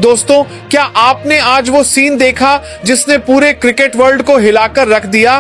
दोस्तों, क्या आपने आज वो सीन देखा जिसने पूरे क्रिकेट वर्ल्ड को हिलाकर रख दिया?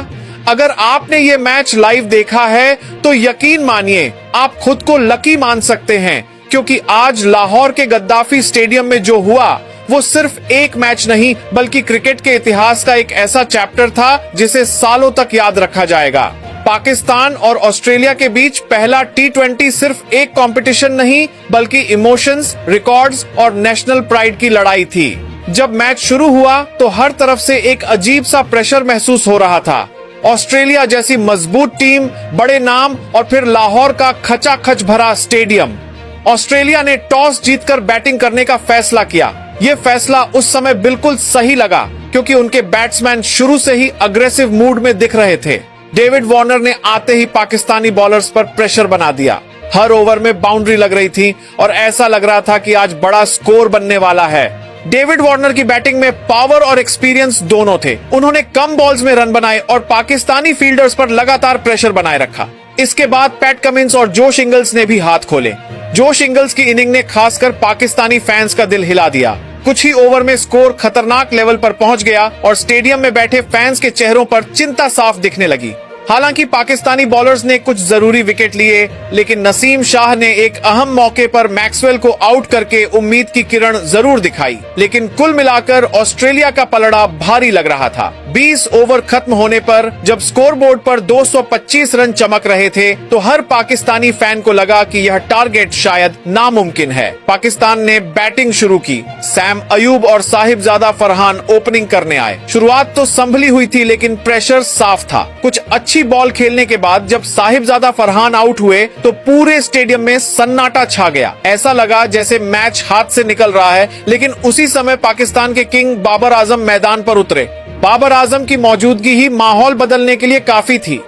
अगर आपने ये मैच लाइव देखा है तो यकीन मानिए आप खुद को लकी मान सकते हैं, क्योंकि आज लाहौर के गद्दाफी स्टेडियम में जो हुआ वो सिर्फ एक मैच नहीं बल्कि क्रिकेट के इतिहास का एक ऐसा चैप्टर था जिसे सालों तक याद रखा जाएगा। पाकिस्तान और ऑस्ट्रेलिया के बीच पहला T20 सिर्फ एक कंपटीशन नहीं बल्कि इमोशंस, रिकॉर्ड्स और नेशनल प्राइड की लड़ाई थी। जब मैच शुरू हुआ तो हर तरफ से एक अजीब सा प्रेशर महसूस हो रहा था। ऑस्ट्रेलिया जैसी मजबूत टीम, बड़े नाम और फिर लाहौर का खचाखच भरा स्टेडियम। ऑस्ट्रेलिया ने टॉस जीतकर बैटिंग करने का फैसला किया। ये फैसला उस समय बिल्कुल सही लगा क्योंकि उनके बैट्समैन शुरू से ही अग्रेसिव मूड में दिख रहे थे। डेविड वार्नर ने आते ही पाकिस्तानी बॉलर्स पर प्रेशर बना दिया। हर ओवर में बाउंड्री लग रही थी और ऐसा लग रहा था कि आज बड़ा स्कोर बनने वाला है। डेविड वार्नर की बैटिंग में पावर और एक्सपीरियंस दोनों थे। उन्होंने कम बॉल्स में रन बनाए और पाकिस्तानी फील्डर्स पर लगातार प्रेशर बनाए रखा। इसके बाद पैट कमिंस और जोश इंगल्स ने भी हाथ खोले। जोश इंगल्स की इनिंग ने खासकर पाकिस्तानी फैंस का दिल हिला दिया। कुछ ही ओवर में स्कोर खतरनाक लेवल पर पहुंच गया और स्टेडियम में बैठे फैंस के चेहरों पर चिंता साफ दिखने लगी। हालांकि पाकिस्तानी बॉलर्स ने कुछ जरूरी विकेट लिए, लेकिन नसीम शाह ने एक अहम मौके पर मैक्सवेल को आउट करके उम्मीद की किरण जरूर दिखाई। लेकिन कुल मिलाकर ऑस्ट्रेलिया का पलड़ा भारी लग रहा था। 20 ओवर खत्म होने पर जब स्कोरबोर्ड पर 225 रन चमक रहे थे तो हर पाकिस्तानी फैन को लगा कि यह टारगेट शायद नामुमकिन है। पाकिस्तान ने बैटिंग शुरू की। सैम अयूब और साहिबजादा फरहान ओपनिंग करने आए। शुरुआत तो संभली हुई थी लेकिन प्रेशर साफ था। कुछ अच्छी बॉल खेलने के बाद जब साहिबजादा फरहान आउट हुए तो पूरे स्टेडियम में सन्नाटा छा गया। ऐसा लगा जैसे मैच हाथ से निकल रहा है। लेकिन उसी समय पाकिस्तान के किंग बाबर आजम मैदान पर उतरे। बाबर आजम की मौजूदगी ही माहौल बदलने के लिए काफी थी।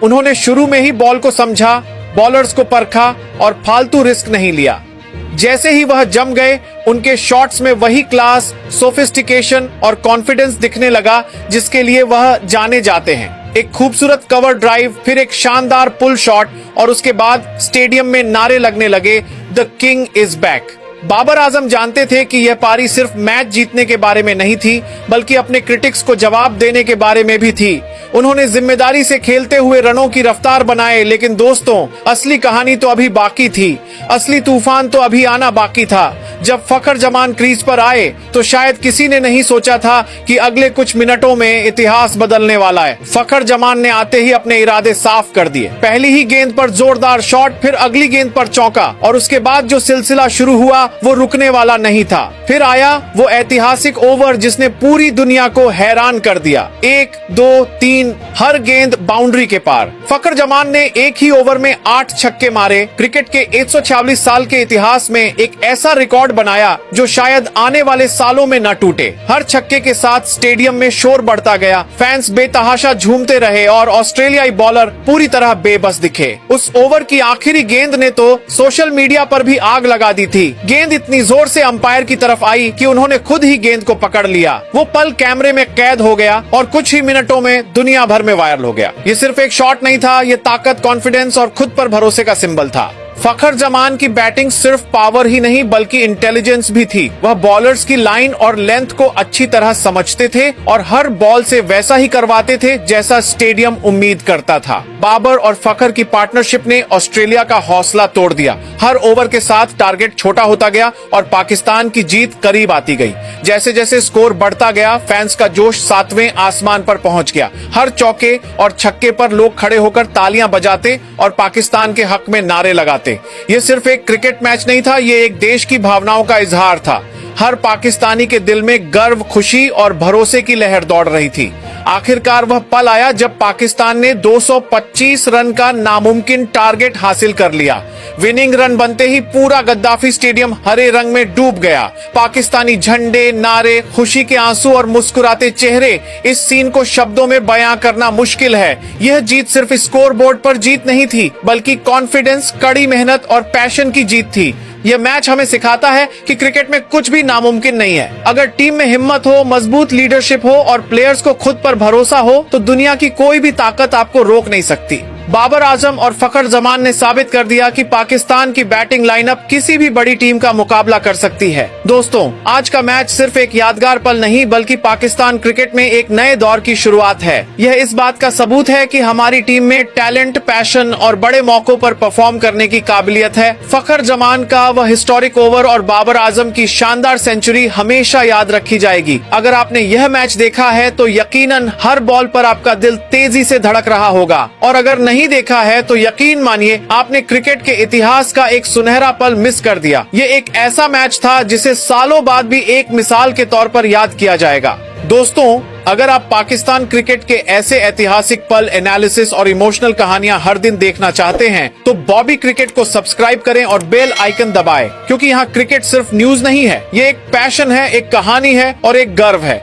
उन्होंने शुरू में ही बॉल को समझा, बॉलर्स को परखा और फालतू रिस्क नहीं लिया। जैसे ही वह जम गए, उनके शॉट्स में वही क्लास, सोफिस्टिकेशन और कॉन्फिडेंस दिखने लगा जिसके लिए वह जाने जाते हैं। एक खूबसूरत कवर ड्राइव, फिर एक शानदार पुल शॉट और उसके बाद स्टेडियम में नारे लगने लगे, the king is back. Babar Azam जानते थे कि यह पारी सिर्फ मैच जीतने के बारे में नहीं थी बल्कि अपने क्रिटिक्स को जवाब देने के बारे में भी थी। उन्होंने जिम्मेदारी से खेलते हुए रनों की रफ्तार बनाए। लेकिन दोस्तों, असली कहानी तो अभी बाकी थी। असली तूफान तो अभी आना बाकी था। जब फखर जमान क्रीज पर आए तो शायद किसी ने नहीं सोचा था कि अगले कुछ मिनटों में इतिहास बदलने वाला है। फखर जमान ने आते ही अपने इरादे साफ कर दिए। पहली ही गेंद पर जोरदार शॉट, फिर अगली गेंद पर चौका और उसके बाद जो सिलसिला शुरू हुआ वो रुकने वाला नहीं था। फिर आया वो ऐतिहासिक ओवर जिसने पूरी दुनिया को हैरान कर दिया। 1, 2, 3 हर गेंद बाउंड्री के पार। फखर जमान ने एक ही ओवर में 8 छक्के मारे। क्रिकेट के 146 साल के इतिहास में एक ऐसा रिकॉर्ड बनाया जो शायद आने वाले सालों में न टूटे। हर छक्के के साथ स्टेडियम में शोर बढ़ता गया। फैंस बेतहाशा झूमते रहे और ऑस्ट्रेलियाई बॉलर पूरी तरह बेबस दिखे। उस ओवर की आखिरी गेंद ने तो सोशल मीडिया पर भी आग लगा दी थी। गेंद इतनी जोर से अंपायर की तरफ आई कि उन्होंने खुद ही गेंद को पकड़ लिया। वो पल कैमरे में कैद हो गया और कुछ ही मिनटों में दुनिया भर में वायरल हो गया। ये सिर्फ एक शॉट नहीं था, ये ताकत, कॉन्फिडेंस और खुद पर भरोसे का सिंबल था। फखर जमान की बैटिंग सिर्फ पावर ही नहीं बल्कि इंटेलिजेंस भी थी। वह बॉलर्स की लाइन और लेंथ को अच्छी तरह समझते थे और हर बॉल से वैसा ही करवाते थे जैसा स्टेडियम उम्मीद करता था। बाबर और फखर की पार्टनरशिप ने ऑस्ट्रेलिया का हौसला तोड़ दिया। हर ओवर के साथ टारगेट छोटा होता गया और पाकिस्तान की जीत करीब आती गई। जैसे जैसे स्कोर बढ़ता गया, फैंस का जोश 7वें आसमान पर पहुंच गया। हर चौके और छक्के पर लोग खड़े होकर तालियां बजाते और पाकिस्तान के हक में नारे लगाते। ये सिर्फ एक क्रिकेट मैच नहीं था, ये एक देश की भावनाओं का इजहार था। हर पाकिस्तानी के दिल में गर्व, खुशी और भरोसे की लहर दौड़ रही थी। आखिरकार वह पल आया जब पाकिस्तान ने 225 रन का नामुमकिन टारगेट हासिल कर लिया। विनिंग रन बनते ही पूरा गद्दाफी स्टेडियम हरे रंग में डूब गया। पाकिस्तानी झंडे, नारे, खुशी के आंसू और मुस्कुराते चेहरे, इस सीन को शब्दों में बयां करना मुश्किल है। यह जीत सिर्फ स्कोर बोर्ड पर जीत नहीं थी बल्कि कॉन्फिडेंस, कड़ी मेहनत और पैशन की जीत थी। यह मैच हमें सिखाता है कि क्रिकेट में कुछ भी नामुमकिन नहीं है। अगर टीम में हिम्मत हो, मजबूत लीडरशिप हो और प्लेयर्स को खुद पर भरोसा हो तो दुनिया की कोई भी ताकत आपको रोक नहीं सकती। बाबर आजम और फखर जमान ने साबित कर दिया कि पाकिस्तान की बैटिंग लाइनअप किसी भी बड़ी टीम का मुकाबला कर सकती है। दोस्तों, आज का मैच सिर्फ एक यादगार पल नहीं बल्कि पाकिस्तान क्रिकेट में एक नए दौर की शुरुआत है। यह इस बात का सबूत है कि हमारी टीम में टैलेंट, पैशन और बड़े मौकों पर परफॉर्म करने की काबिलियत है। फखर जमान का वह हिस्टोरिक ओवर और बाबर आजम की शानदार सेंचुरी हमेशा याद रखी जाएगी। अगर आपने यह मैच देखा है तो यकीनन हर बॉल पर आपका दिल तेजी से धड़क रहा होगा, और अगर नहीं देखा है तो यकीन मानिए आपने क्रिकेट के इतिहास का एक सुनहरा पल मिस कर दिया। ये एक ऐसा मैच था जिसे सालों बाद भी एक मिसाल के तौर पर याद किया जाएगा। दोस्तों, अगर आप पाकिस्तान क्रिकेट के ऐसे ऐतिहासिक पल, एनालिसिस और इमोशनल कहानियां हर दिन देखना चाहते हैं तो बॉबी क्रिकेट को सब्सक्राइब करें और बेल आइकन दबाएं, क्योंकि यहाँ क्रिकेट सिर्फ न्यूज नहीं है, ये एक पैशन है, एक कहानी है और एक गर्व है।